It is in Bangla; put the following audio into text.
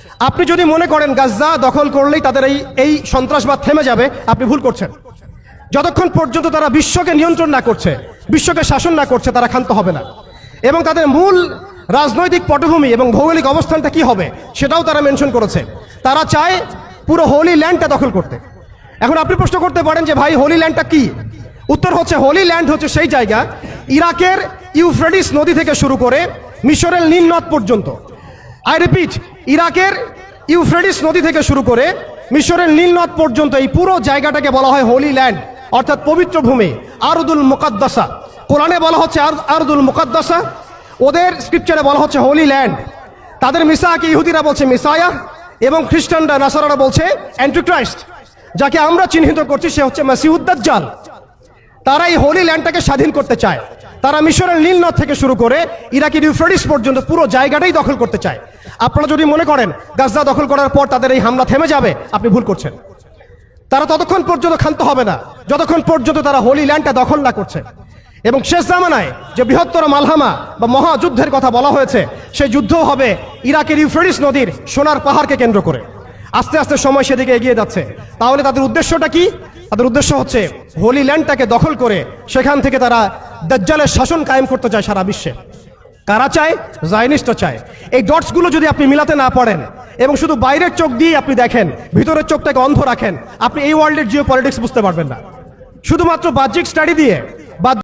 আপনি যদি মনে করেন গাজ্জা দখল করলেই তাদের এই সন্ত্রাসবাদ থেমে যাবে, আপনি ভুল করছেন। যতক্ষণ পর্যন্ত তারা বিশ্বকে নিয়ন্ত্রণ না করছে, বিশ্বকে শাসন না করছে, তারা ক্ষান্ত হবে না। এবং তাদের মূল রাজনৈতিক পটভূমি এবং ভৌগোলিক অবস্থানটা কি হবে সেটাও তারা মেনশন করেছে। তারা চায় পুরো হোলি ল্যান্ডটা দখল করতে। এখন আপনি প্রশ্ন করতে পারেন যে ভাই হোলি ল্যান্ডটা কি? উত্তর হচ্ছে, হোলি ল্যান্ড হচ্ছে সেই জায়গা ইরাকের ইউফ্রেটিস নদী থেকে শুরু করে মিশরের নীল নদ পর্যন্ত। আই রিপিট, ইরাকের ইউফ্রেটিস নদী থেকে শুরু করে মিশরের নীল নদ পর্যন্ত এই পুরো জায়গাটাকে বলা হয় হোলি ল্যান্ড, অর্থাৎ পবিত্র ভূমি, আরদুল মুকাদ্দাসা। কোরআনে বলা হচ্ছে আরদুল মুকাদ্দাসা, ওদের স্ক্রিপচারে বলা হচ্ছে হোলি ল্যান্ড। তাদের মিসাকে ইহুদিরা বলছে মিসায়া, এবং খ্রিস্টানরা নাসারারা বলছে অ্যান্টিক্রাইস্ট। যাকে আমরা চিহ্নিত করছি সে হচ্ছে মাসিহুদ দাজ্জাল। তারা এই হোলি ল্যান্ডটাকে স্বাধীন করতে চায়। তারা মিশরের নীল নদ থেকে শুরু করে ইরাকের ইউফ্রেটিস পর্যন্ত পুরো জায়গাটাই দখল করতে চায়। আপনারা যদি মনে করেন গাজা দখল করার পর তাদের এই হামলা থেমে যাবে, আপনি ভুল করছেন। তারা ততক্ষণ পর্যন্ত ক্ষান্ত হবে না যতক্ষণ পর্যন্ত তারা হোলি ল্যান্ডটা দখল না করছে। এবং শেষ জামানায় যে বৃহত্তর মালহামা বা মহাযুদ্ধের কথা বলা হয়েছে, সেই যুদ্ধ হবে ইরাকের ইউফ্রেটিস নদীর সোনার পাহাড়কে কেন্দ্র করে। আস্তে আস্তে সময় সেদিকে এগিয়ে যাচ্ছে। তাহলে তাদের উদ্দেশ্যটা কি? তাদের উদ্দেশ্য হচ্ছে হোলি ল্যান্ডটাকে দখল করে সেখান থেকে তারা দাজ্জালের শাসন কায়েম করতে চায় সারা বিশ্বে। কারা চায়? জায়নিস্টরা চায়। এই ডটসগুলো যদি আপনি মিলাতে না পারেন এবং শুধু বাইরের চোখ দিয়ে আপনি দেখেন, ভিতরের চোখটাকে অন্ধ রাখেন, আপনি এই ওয়ার্ল্ডের জিও পলিটিক্স বুঝতে পারবেন না। শুধুমাত্র বাহ্যিক স্টাডি দিয়ে